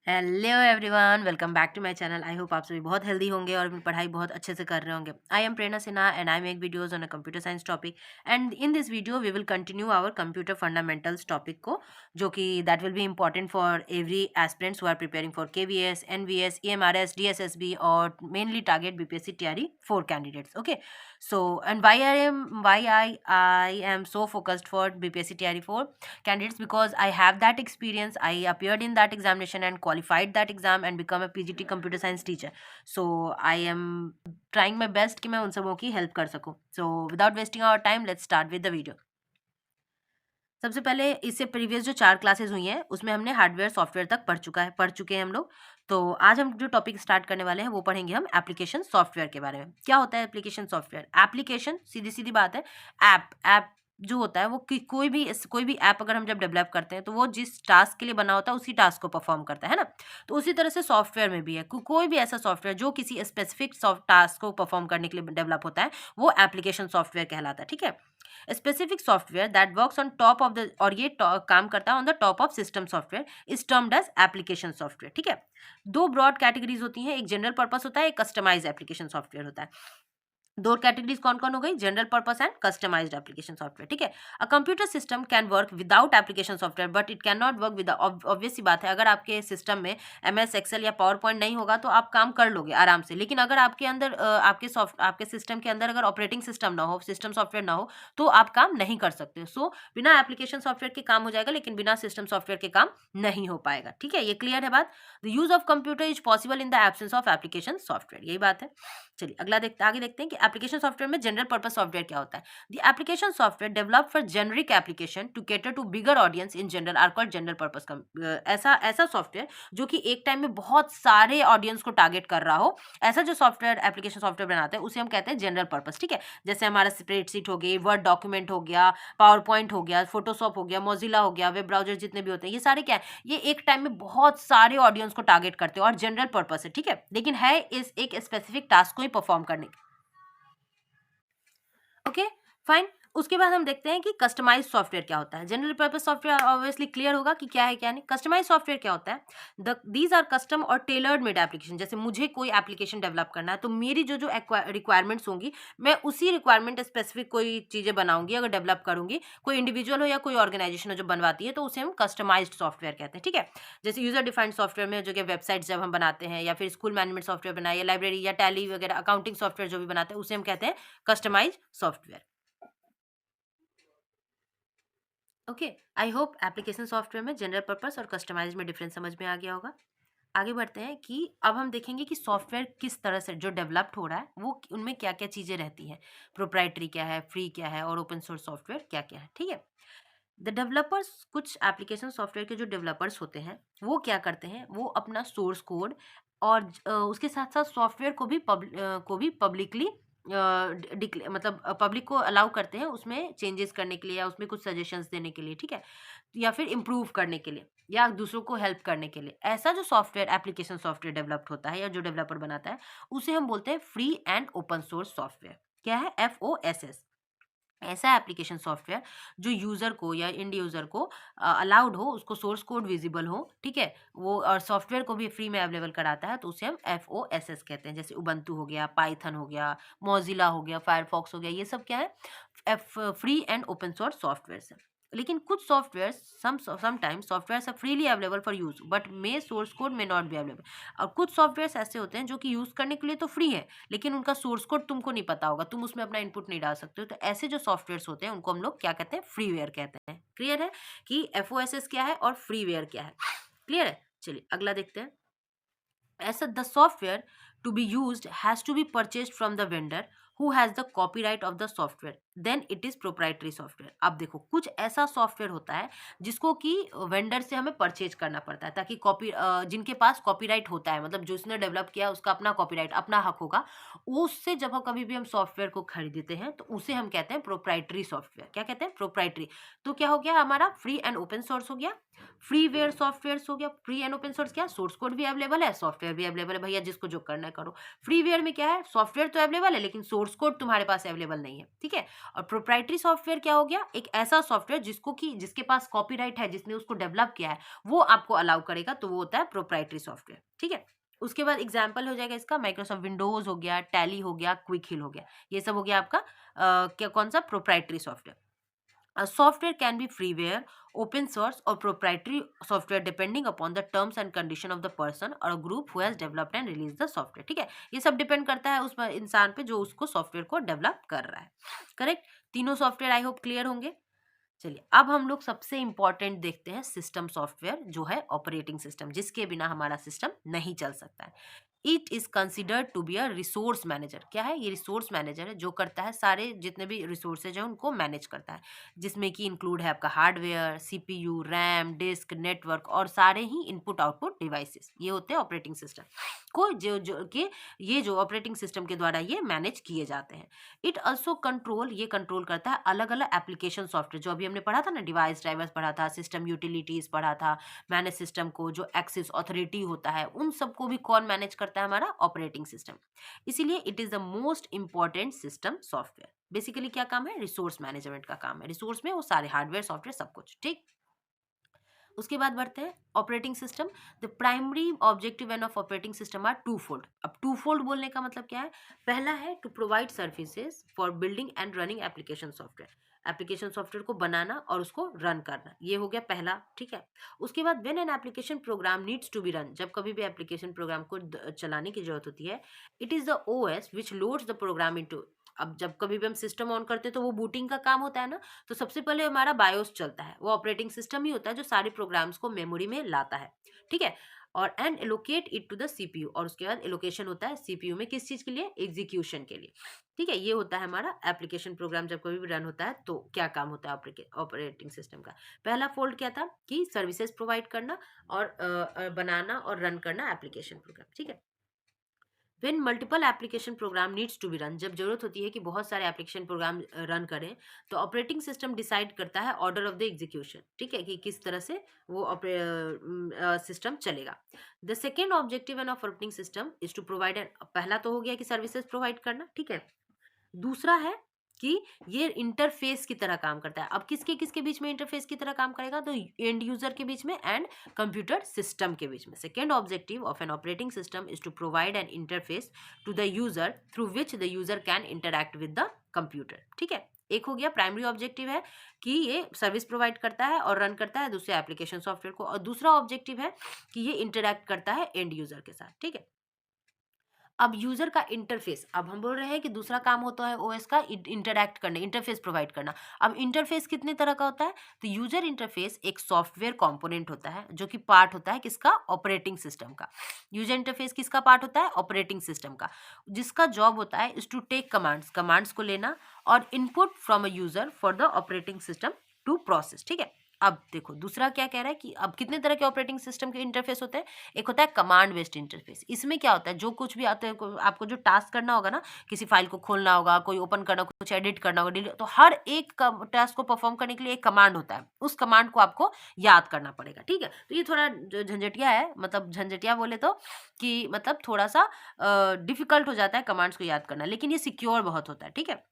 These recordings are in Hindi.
Hello everyone, welcome back to my channel. I hope आप सभी बहुत हेल्दी होंगे और अपनी पढ़ाई बहुत अच्छे से कर रहे होंगे। I am Prerna Sinha and I make videos on a computer science topic and in this video we will continue our computer fundamentals topic को, जो कि that will be important for every aspirants who are preparing for KVS, NVS, EMRS, DSSB और mainly target BPSC TRE 4 candidates. Okay, so and why I am so focused for BPSC TRE 4 candidates, because I have that experience. I appeared in that examination and qualified that exam and become a PGT computer science teacher. So I am trying my best कि मैं उन सबों की हेल्प कर सकूं. So without wasting our time, let's start with the video. सबसे पहले इससे प्रीवियस जो 4 क्लासेस हुई हैं उसमें हमने हार्डवेयर सॉफ्टवेयर तक पढ़ चुके हैं हम लोग। तो आज हम जो टॉपिक स्टार्ट करने वाले हैं वो पढ़ेंगे हम एप्लीकेशन सॉफ्टवेयर के बारे में। क्या होता है एप्लीकेशन सॉफ्टवेयर? एप्लीकेशन सीधी सीधी बात है, ऐप जो होता है वो कोई भी ऐप अगर हम जब डेवलप करते हैं तो वो जिस टास्क के लिए बना होता है उसी टास्क को परफॉर्म करता है ना। तो उसी तरह से सॉफ्टवेयर में भी है, कोई भी ऐसा सॉफ्टवेयर जो किसी स्पेसिफिक टास्क को परफॉर्म करने के लिए डेवलप होता है वो एप्लीकेशन सॉफ्टवेयर कहलाता है। ठीक है, specific software that works on top of the, और ये काम करता है on the top of system software, is termed as application software. ठीक है, दो ब्रॉड कैटेगरीज होती हैं, एक जनरल पर्पस होता है, एक कस्टमाइज एप्लीकेशन सॉफ्टवेयर होता है। दो कैटेगरीज कौन कौन हो गई? General purpose and customised application software. ठीक है, a computer system can work without application software but it can not work with, obvious सी बात है, अगर आपके सिस्टम में एमएस एक्सेल या पावर पॉइंट नहीं होगा तो आप काम कर लोगे आराम से, लेकिन अगर आपके अंदर आपके सिस्टम के अंदर अगर ऑपरेटिंग सिस्टम ना हो, सिस्टम सॉफ्टवेयर ना हो, तो आप काम नहीं कर सकते। सो बिना एप्लीकेशन सॉफ्टवेयर के काम हो जाएगा लेकिन बिना सिस्टम सॉफ्टवेयर के काम नहीं हो पाएगा। ठीक है, ये क्लियर है बात? The use of computer is possible in the absence of application software, यही बात है। चलिए आगे देखते हैं कि एप्लीकेशन सॉफ्टवेयर में जनरल पर्पस सॉफ्टवेयर क्या होता है। The application software develop for generic application to cater to bigger audience in general are called general purpose. ऐसा सॉफ्टवेयर जो कि एक टाइम में बहुत सारे ऑडियंस को टारगेट कर रहा हो, ऐसा जो सॉफ्टवेयर एप्लीकेशन सॉफ्टवेयर बनाते हैं उसे हम कहते हैं जनरल पर्पस। ठीक है, जैसे हमारा स्प्रेडशीट हो गई, वर्ड डॉक्यूमेंट हो गया, पावर पॉइंट हो गया, फोटोशॉप हो गया, मोजिला हो गया, वेब ब्राउजर जितने भी होते हैं, ये सारे क्या है, ये एक टाइम में बहुत सारे ऑडियंस को टारगेट करते हैं और जनरल पर्पस है। ठीक है, लेकिन है इस एक स्पेसिफिक टास्क को ही परफॉर्म करने के। ओके फाइन, उसके बाद हम देखते हैं कि कस्टमाइज सॉफ्टवेयर क्या होता है। General purpose software obviously clear होगा कि क्या है क्या नहीं। कस्टमाइज सॉफ्टवेयर क्या होता है? दीज आर कस्टम और टेलर्ड मेड एप्लीकेशन। जैसे मुझे कोई एप्लीकेशन डेवलप करना है तो मेरी जो जो रिक्वायरमेंट्स होंगी, मैं उसी रिक्वायरमेंट स्पेसिफिक कोई चीज़ें बनाऊंगी, अगर डेवलप करूंगी। कोई इंडिविजुअल हो या कोई ऑर्गेनाइजेशन हो जो बनवाती है तो उसे हम कस्टमाइज्ड सॉफ्टवेयर कहते हैं। ठीक है, जैसे यूजर डिफाइंड सॉफ्टवेयर में जो कि वेबसाइट जब हम बनाते हैं, या फिर स्कूल मैनेजमेंट सॉफ्टवेयर बनाए, या लाइब्रेरी या टैली वगैरह अकाउंटिंग सॉफ्टवेयर जो भी बनाते हैं उसे हम कहते हैं customise software. Okay, I hope application software में जनरल पर्पस और कस्टमाइज में डिफरेंस समझ में आ गया होगा। आगे बढ़ते हैं कि अब हम देखेंगे कि सॉफ्टवेयर किस तरह से जो डेवलप्ड हो रहा है वो उनमें क्या क्या चीज़ें रहती हैं, प्रोप्राइटरी क्या है, फ्री क्या है और ओपन सोर्स सॉफ्टवेयर क्या क्या है। ठीक है, द डेवलपर्स, कुछ एप्लीकेशन सॉफ्टवेयर के जो डेवलपर्स होते हैं वो क्या करते हैं, वो अपना सोर्स कोड और उसके साथ साथ सॉफ्टवेयर को भी पब्लिकली मतलब पब्लिक को अलाउ करते हैं उसमें चेंजेस करने के लिए या उसमें कुछ सजेशंस देने के लिए। ठीक है, या फिर इम्प्रूव करने के लिए या दूसरों को हेल्प करने के लिए। ऐसा जो सॉफ्टवेयर एप्लीकेशन सॉफ्टवेयर डेवलप्ड होता है या जो डेवलपर बनाता है उसे हम बोलते हैं free and open source software. क्या है? FOSS। ऐसा एप्लीकेशन सॉफ्टवेयर जो यूजर को या इंड यूजर को अलाउड हो, उसको सोर्स कोड विजिबल हो, ठीक है, वो और सॉफ्टवेयर को भी फ्री में अवेलेबल कराता है, तो उसे हम FOSS कहते हैं। जैसे उबंटू हो गया, पाइथन हो गया, मोजिला हो गया, फायरफॉक्स हो गया, ये सब क्या है? Free and open source software है। लेकिन कुछ software, sometimes software are freely available for use but may source code may not be available. और कुछ सॉफ्टवेयर ऐसे होते हैं जो कि यूज करने के लिए तो फ्री है लेकिन उनका सोर्स कोड तुमको नहीं पता होगा, तुम उसमें अपना इनपुट नहीं डाल सकते हो। तो ऐसे जो सॉफ्टवेयर होते हैं उनको हम लोग क्या कहते हैं? फ्रीवेयर कहते हैं। क्लियर है कि FOSS क्या है और फ्रीवेयर क्या है? क्लियर है, चलिए अगला देखते हैं। ऐसा the software to be used has to be purchased from the vendor who has the copyright of the software, then it is proprietary software। अब देखो, कुछ ऐसा सॉफ्टवेयर होता है जिसको कि वेंडर से हमें परचेज करना पड़ता है ताकि जिनके पास कॉपीराइट होता है, मतलब जो उसने डेवलप किया उसका अपना कॉपीराइट, अपना हक होगा, उससे जब हम कभी भी हम सॉफ्टवेयर को खरीदते हैं तो उसे हम कहते हैं प्रोप्राइटरी सॉफ्टवेयर। क्या कहते हैं? प्रोप्राइटरी। तो क्या हो गया हमारा? फ्री एंड ओपन सोर्स हो गया, फ्रीवेयर सॉफ्टवेयर हो गया। फ्री एंड ओपन सोर्स क्या? सोर्स कोड भी अवेलेबल है, सॉफ्टवेयर भी अवेलेबल है, भैया जिसको जो करना है करो। फ्रीवेयर में क्या है, सॉफ्टवेयर तो अवेलेबल है लेकिन सोर्स कोड तुम्हारे पास अवेलेबल नहीं है, ठीक है। और प्रोप्राइटरी सॉफ्टवेयर क्या हो गया, एक ऐसा सॉफ्टवेयर जिसके पास कॉपीराइट है, जिसने उसको डेवलप किया है, वो आपको अलाउ करेगा, तो वो होता है प्रोप्राइटरी सॉफ्टवेयर, ठीक है। उसके बाद एग्जाम्पल हो जाएगा इसका माइक्रोसॉफ्ट विंडोज हो गया, टैली हो गया, क्विक हिल हो गया, ये सब हो गया आपका क्या कौन सा, proprietary software. A software can be freeware, open source or proprietary software depending upon the terms and condition of the person or a group who has developed and released the software, ठीक है। ये सब डिपेंड करता है उस इंसान पे जो उसको सॉफ्टवेयर को डेवलप कर रहा है, करेक्ट। तीनों सॉफ्टवेयर आई होप क्लियर होंगे। चलिए अब हम लोग सबसे इंपॉर्टेंट देखते हैं सिस्टम सॉफ्टवेयर, जो है ऑपरेटिंग सिस्टम, जिसके बिना हमारा सिस्टम नहीं चल सकता है। It is considered to be a resource manager. क्या है ये, रिसोर्स मैनेजर है, जो करता है सारे जितने भी रिसोर्सेज हैं उनको मैनेज करता है, जिसमें कि इंक्लूड है आपका hardware, CPU, RAM, disk, network और सारे ही इनपुट आउटपुट डिवाइसेस, ये होते हैं ऑपरेटिंग सिस्टम को, जो ऑपरेटिंग सिस्टम के द्वारा ये मैनेज किए जाते हैं। इट ऑल्सो कंट्रोल, ये कंट्रोल करता है अलग अलग एप्लीकेशन सॉफ्टवेयर, जो अभी हमने पढ़ा था ना, डिवाइस ड्राइवर्स पढ़ा था, सिस्टम यूटिलिटीज पढ़ा था, मैनेज सिस्टम को जो एक्सेस अथॉरिटी होता है उन सबको भी कौन मैनेज करता है, हमारा ऑपरेटिंग सिस्टम। इसीलिए it is the most important system software. Basically क्या काम है, रिसोर्स मैनेजमेंट का काम है, रिसोर्स में वो सारे हार्डवेयर सॉफ्टवेयर सब कुछ, ठीक। उसके बाद बढ़ते हैं operating system. The primary objective and of operating system are two fold. अब टू फोल्ड बोलने का मतलब क्या है, पहला है to provide services for building and running application software, application software को बनाना और उसको रन करना, ये हो गया पहला, ठीक है। उसके बाद when an application program needs to be run, जब कभी भी एप्लीकेशन प्रोग्राम को चलाने की जरूरत होती है, it is the OS which loads the programme into. अब जब कभी भी हम सिस्टम ऑन करते हैं तो वो बूटिंग का काम होता है ना, तो सबसे पहले हमारा बायोस चलता है, वो ऑपरेटिंग सिस्टम ही होता है जो सारे प्रोग्राम्स को मेमोरी में लाता है, ठीक है। और and allocate it to the CPU, और उसके बाद एलोकेशन होता है सीपीयू में, किस चीज के लिए, एग्जीक्यूशन के लिए, ठीक है। ये होता है हमारा एप्लीकेशन प्रोग्राम जब कभी भी रन होता है तो क्या काम होता है ऑपरेटिंग सिस्टम का। पहला फोल्ड क्या था कि सर्विसेज प्रोवाइड करना और बनाना और रन करना एप्लीकेशन प्रोग्राम, ठीक है। When multiple application program needs to be run, जब जरूरत होती है कि बहुत सारे एप्लीकेशन प्रोग्राम रन करें, तो ऑपरेटिंग सिस्टम डिसाइड करता है ऑर्डर ऑफ द एग्जीक्यूशन, ठीक है, कि किस तरह से वो सिस्टम चलेगा। The second objective and of operating system is to provide, पहला तो हो गया कि सर्विसेज प्रोवाइड करना, ठीक है। दूसरा है कि ये इंटरफेस की तरह काम करता है। अब किसके किसके बीच में इंटरफेस की तरह काम करेगा, तो एंड यूजर के बीच में एंड कंप्यूटर सिस्टम के बीच में। Second objective of an operating system is to provide an interface to the user through which the user can interact with the computer, ठीक है। एक हो गया प्राइमरी ऑब्जेक्टिव है कि ये सर्विस प्रोवाइड करता है और रन करता है दूसरे एप्लीकेशन सॉफ्टवेयर को, और दूसरा ऑब्जेक्टिव है कि ये इंटरैक्ट करता है एंड यूजर के साथ, ठीक है। अब यूजर का इंटरफेस, अब हम बोल रहे हैं कि दूसरा काम होता है ओएस का इंटरैक्ट करना, इंटरफेस प्रोवाइड करना। अब इंटरफेस कितने तरह का होता है, तो यूजर इंटरफेस एक सॉफ्टवेयर कंपोनेंट होता है जो कि पार्ट होता है किसका, ऑपरेटिंग सिस्टम का। यूजर इंटरफेस किसका पार्ट होता है, ऑपरेटिंग सिस्टम का, जिसका जॉब होता है is to take commands, commands को लेना और input from a user for the operating system to process, ठीक है। अब देखो दूसरा क्या कह रहा है कि अब कितने तरह के ऑपरेटिंग सिस्टम के इंटरफेस होते हैं, एक होता है कमांड बेस्ड इंटरफेस। इसमें क्या होता है, जो कुछ भी आता है आपको जो टास्क करना होगा ना, किसी फाइल को खोलना होगा, कोई ओपन करना, कुछ एडिट करना होगा, डिलीट, तो हर एक टास्क को परफॉर्म करने के लिए एक कमांड होता है, उस कमांड को आपको याद करना पड़ेगा, ठीक है। तो ये थोड़ा झंझटिया है, मतलब झंझटिया बोले तो कि मतलब थोड़ा सा डिफिकल्ट हो जाता है कमांड्स को याद करना, लेकिन ये सिक्योर बहुत होता है, ठीक है।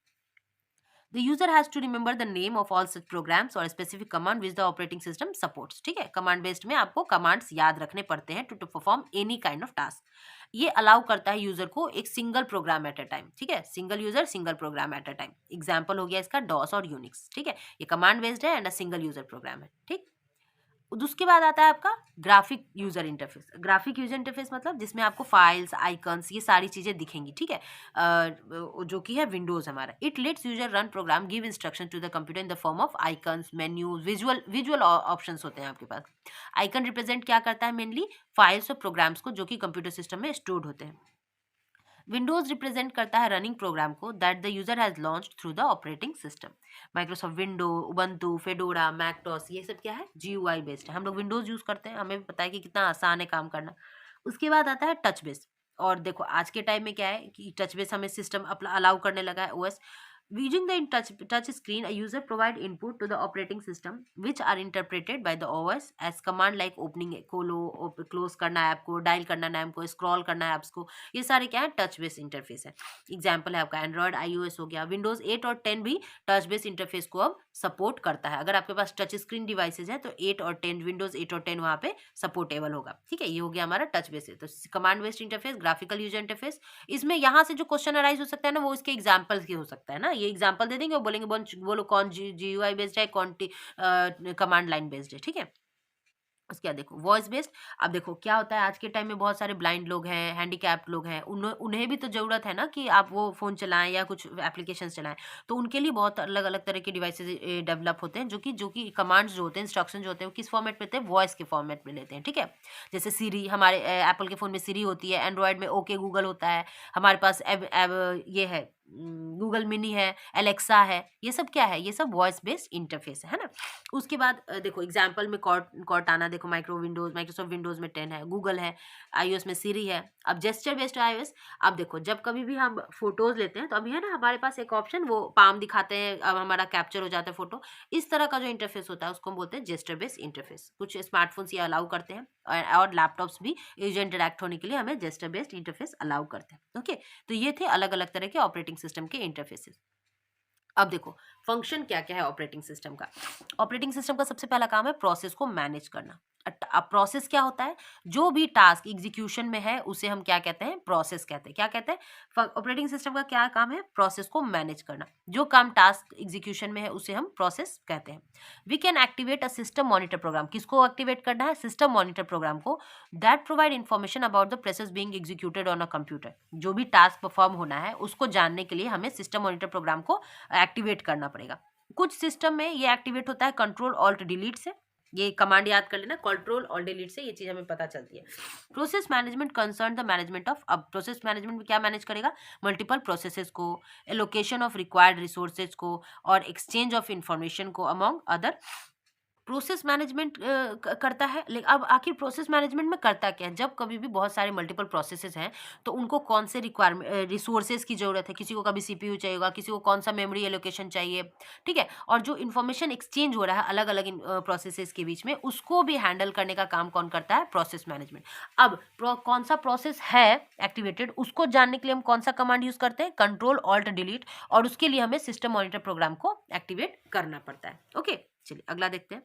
The user has to remember the name of all such programs or a specific command which the operating system supports, ठीक है। कमांड बेस्ड में आपको कमांड्स याद रखने पड़ते हैं to perform any kind of task. ये अलाउ करता है यूजर को एक single program at a time, ठीक है, single user single program at a time. Example हो गया इसका डॉस और यूनिक्स, ठीक है। ये कमांड बेस्ड है and a single user program है, ठीक। उसके बाद आता है आपका graphic user interface. Graphic user interface मतलब जिसमें आपको फाइल्स, आइकन्स, ये सारी चीजें दिखेंगी, ठीक है, जो कि है विंडोज हमारा। It lets user run program, give instruction to the computer in the form of icons, menu, visual options होते हैं आपके पास। आइकन रिप्रेजेंट क्या करता है, मेनली फाइल्स और प्रोग्राम्स को जो कि कंप्यूटर सिस्टम में स्टोर्ड होते हैं। विंडोज रिप्रेजेंट करता है रनिंग प्रोग्राम को that the user has launched through the operating system. Microsoft Window, Ubuntu, Fedora, macOS, ये सब क्या है, जीयूआई बेस्ड है। हम लोग विंडोज यूज करते हैं, हमें पता है कि कितना आसान है काम करना। उसके बाद आता है टच बेस। और देखो आज के टाइम में क्या है कि टच बेस हमें सिस्टम अलाउ करने लगा है OS. Using the touch screen, a user provide input to the operating system which are interpreted by the OS as command like opening खोलो, close करना है ऐप को, डायल करना है ऐप को, स्क्रॉल करना है ऐप्स को, ये सारे क्या है टच बेस्ड इंटरफेस है। एग्जाम्पल है आपका एंड्रॉयड iOS हो गया, विंडोज 8 और 10 भी टच बेस्ड इंटरफेस को अब सपोर्ट करता है। अगर आपके पास टच स्क्रीन डिवाइसेज है तो 8 और 10 विंडोज 8 और 10 वहाँ पे सपोर्टेबल होगा। ठीक है, ये हो गया हमारा टच बेस्ड। तो command based interface, graphical user interface, इसमें यहाँ से जो क्वेश्चन अराइज हो सकता है ना वो इसके एग्जाम्पल की हो सकता है ना, ये एग्जाम्पल दे देंगे और बोलेंगे बोलो कौन GUI बेस्ड है, कौन कमांड लाइन बेस्ड है। ठीक है, उसके बाद देखो वॉइस बेस्ड। अब देखो क्या होता है, आज के टाइम में बहुत सारे ब्लाइंड लोग हैं, हैंडीकैप्ड लोग हैं, उन्हें भी तो ज़रूरत है ना कि आप वो फ़ोन चलाएं या कुछ एप्लीकेशन चलाएं। तो उनके लिए बहुत अलग अलग तरह के डिवाइसेज डेवलप होते हैं, जो कि कमांड्स जो होते हैं, इंस्ट्रक्शन जो होते हैं, वो किस फॉर्मेट में लेते हैं, वॉइस के फॉर्मेट में लेते हैं। ठीक है, जैसे सीरी, हमारे एप्पल के फ़ोन में सीरी होती है, एंड्रॉयड में ओके गूगल होता है, हमारे पास ये है गूगल मिनी है, एलेक्सा है, ये सब क्या है, ये सब वॉइस बेस्ड इंटरफेस है ना। उसके बाद देखो एग्जाम्पल में कॉर्टाना, देखो माइक्रोसॉफ्ट विंडोज में 10 है, गूगल है, iOS में सीरी है। अब जेस्चर बेस्ड iOS, अब देखो जब कभी भी हम फोटोज लेते हैं तो अभी है ना हमारे पास एक ऑप्शन, वो पाम दिखाते हैं, अब हमारा कैप्चर हो जाता है फोटो, इस तरह का जो इंटरफेस होता है उसको हम बोलते हैं जेस्चर बेस्ड इंटरफेस। कुछ स्मार्टफोन्स ये अलाउ करते हैं और लैपटॉप्स भी यूजर इंटरैक्ट होने के लिए हमें जेस्चर बेस्ड इंटरफेस अलाउ करते हैं। ओके, तो ये थे अलग अलग तरह के ऑपरेटिंग सिस्टम के इंटरफेसेस। अब देखो फंक्शन क्या क्या है ऑपरेटिंग सिस्टम का। ऑपरेटिंग सिस्टम का सबसे पहला काम है प्रोसेस को मैनेज करना। अब प्रोसेस क्या होता है, जो भी टास्क एग्जीक्यूशन में है उसे हम क्या कहते हैं, प्रोसेस कहते हैं। क्या कहते हैं, ऑपरेटिंग सिस्टम का क्या काम है, प्रोसेस को मैनेज करना। जो काम टास्क एग्जीक्यूशन में है उसे हम प्रोसेस कहते हैं। We can activate a system monitor program, किसको एक्टिवेट करना है, सिस्टम मॉनिटर प्रोग्राम को, that provide information about the process being executed on a computer. जो भी टास्क परफॉर्म होना है उसको जानने के लिए हमें सिस्टम मॉनिटर प्रोग्राम को एक्टिवेट करना पड़ेगा। कुछ सिस्टम में ये एक्टिवेट होता है कंट्रोल ऑल्ट डिलीट से, ये कमांड याद कर लेना, कंट्रोल ऑल्ट डिलीट से ये चीज हमें पता चलती है। Process management concern the management of, अब प्रोसेस मैनेजमेंट में क्या मैनेज करेगा, मल्टीपल प्रोसेसेस को, एलोकेशन ऑफ रिक्वायर्ड रिसोर्सेज को और एक्सचेंज ऑफ इंफॉर्मेशन को अमॉन्ग अदर। प्रोसेस मैनेजमेंट करता है, लेकिन अब आखिर प्रोसेस मैनेजमेंट में करता क्या है, जब कभी भी बहुत सारे मल्टीपल प्रोसेसेस हैं तो उनको कौन से रिक्वायरमेंट रिसोर्सेज की ज़रूरत है, किसी को कभी CPU चाहिए होगा, किसी को कौन सा मेमोरी एलोकेशन चाहिए। ठीक है, और जो इन्फॉर्मेशन एक्सचेंज हो रहा है अलग अलग प्रोसेसेस के बीच में, उसको भी हैंडल करने का काम कौन करता है, प्रोसेस मैनेजमेंट। अब कौन सा प्रोसेस है एक्टिवेटेड उसको जानने के लिए हम कौन सा कमांड यूज़ करते हैं, कंट्रोल ऑल्ट डिलीट, और उसके लिए हमें सिस्टम मॉनिटर प्रोग्राम को एक्टिवेट करना पड़ता है। ओके, चलिए अगला देखते हैं।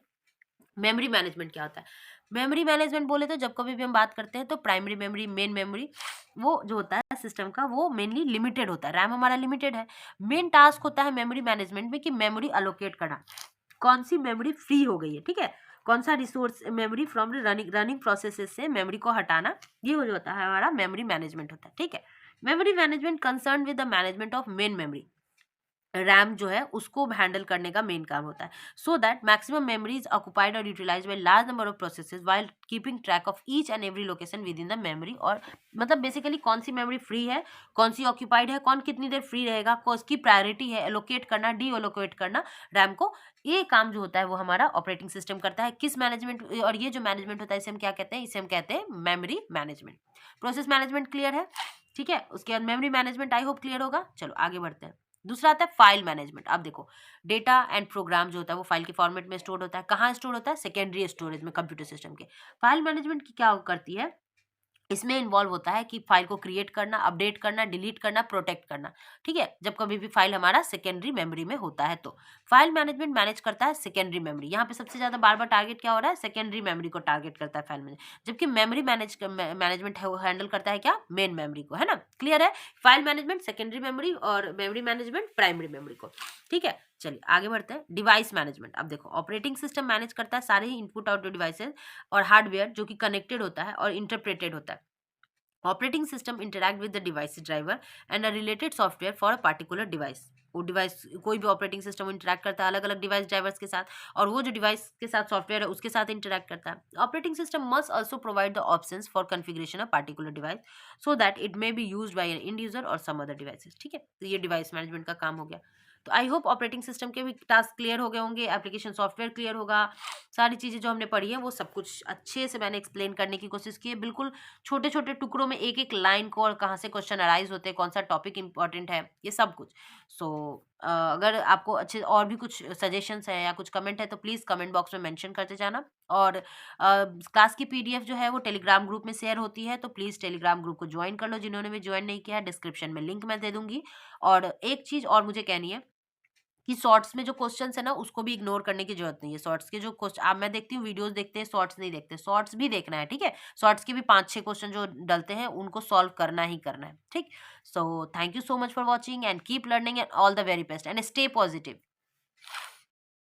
मेमोरी मैनेजमेंट क्या होता है। मेमोरी मैनेजमेंट बोले तो जब कभी भी हम बात करते हैं तो प्राइमरी मेमोरी, मेन मेमोरी, वो जो होता है सिस्टम का वो मेनली लिमिटेड होता है, रैम हमारा लिमिटेड है। मेन टास्क होता है मेमोरी मैनेजमेंट में कि मेमोरी अलोकेट करना, कौन सी मेमोरी फ्री हो गई है, ठीक है, कौन सा resource memory from running processes से मेमोरी को हटाना, ये जो होता है हमारा मेमोरी मैनेजमेंट होता है। ठीक है, memory management concern with the management of main memory, RAM जो है उसको हैंडल करने का मेन काम होता है, so that maximum memory is occupied और utilise by large number of processes while keeping track of each and every location within the memory. और मतलब बेसिकली कौन सी मेमोरी फ्री है, कौन सी ऑक्यूपाइड है, कौन कितनी देर फ्री रहेगा, कौन की प्रायोरिटी है, एलोकेट करना, डी एलोकेट करना रैम को, ये काम जो होता है वो हमारा ऑपरेटिंग सिस्टम करता है। किस मैनेजमेंट, और ये जो मैनेजमेंट होता है इसे हम क्या कहते हैं, इसे हम कहते हैं memory management. Process management clear है, ठीक है, उसके बाद memory management I hope clear होगा। चलो आगे बढ़ते हैं। दूसरा आता है फाइल मैनेजमेंट। अब देखो डेटा एंड प्रोग्राम जो होता है वो फाइल के फॉर्मेट में स्टोर होता है, कहाँ स्टोर होता है, सेकेंडरी स्टोरेज में कंप्यूटर सिस्टम के। फाइल मैनेजमेंट की क्या करती है, इसमें इन्वॉल्व होता है कि फाइल को क्रिएट करना, अपडेट करना, डिलीट करना, प्रोटेक्ट करना। ठीक है, जब कभी भी फाइल हमारा सेकेंडरी मेमोरी में होता है तो फाइल मैनेजमेंट मैनेज करता है सेकेंडरी मेमोरी। यहाँ पे सबसे ज्यादा बार बार टारगेट क्या हो रहा है, सेकेंडरी मेमोरी को टारगेट करता है फाइल मैनेज, जबकि मेमोरी मैनेजमेंट हैंडल करता है क्या, मेन मेमोरी को, है ना। क्लियर है, फाइल मैनेजमेंट सेकेंडरी मेमोरी और मेमोरी मैनेजमेंट प्राइमरी मेमोरी को। ठीक है, चलिए आगे बढ़ते हैं। Device management. अब देखो ऑपरेटिंग सिस्टम मैनेज करता है सारे ही इनपुट आउटपुट डिवाइसेस और हार्डवेयर जो कि कनेक्टेड होता है और इंटरप्रेटेड होता है। Operating system interact with the device driver and a related software for a particular device. वो डिवाइस, कोई भी ऑपरेटिंग सिस्टम इंटरैक्ट करता है अलग अलग डिवाइस ड्राइवर्स के साथ, और वो जो डिवाइस के साथ सॉफ्टवेयर है उसके साथ इंटरैक्ट करता है। Operating system must also provide the options for configuration of particular device so that it may be used by an end user और सम अदर डिवाइसेस। ठीक है, तो ये डिवाइस मैनेजमेंट का काम हो गया। तो आई होप ऑपरेटिंग सिस्टम के भी टास्क क्लियर हो गए होंगे, एप्लीकेशन सॉफ्टवेयर क्लियर होगा, सारी चीज़ें जो हमने पढ़ी है वो सब कुछ अच्छे से मैंने एक्सप्लेन करने की कोशिश की है, बिल्कुल छोटे छोटे टुकड़ों में, एक एक लाइन को और कहाँ से क्वेश्चन अराइज होते हैं, कौन सा टॉपिक इंपॉर्टेंट है, ये सब कुछ। सो अगर आपको अच्छे और भी कुछ सजेशंस है या कुछ कमेंट है तो प्लीज़ कमेंट बॉक्स में मेंशन करते जाना। और क्लास की पीडीएफ जो है वो टेलीग्राम ग्रुप में शेयर होती है, तो प्लीज़ टेलीग्राम ग्रुप को ज्वाइन कर लो जिन्होंने भी ज्वाइन नहीं किया है, डिस्क्रिप्शन में लिंक मैं दे दूँगी। और एक चीज़ और मुझे कहनी है कि शॉर्ट्स में जो क्वेश्चंस है ना उसको भी इग्नोर करने की ज़रूरत नहीं है। शॉर्ट्स के जो क्वेश्चन अब मैं देखती हूँ वीडियोज़ देखते हैं, शॉर्ट्स नहीं देखते। शॉर्ट्स भी देखना है, ठीक है? शॉर्ट्स के भी 5-6 क्वेश्चन जो डलते हैं उनको सॉल्व करना ही करना है, ठीक? So thank you so much for watching and keep learning and all the very best and stay positive.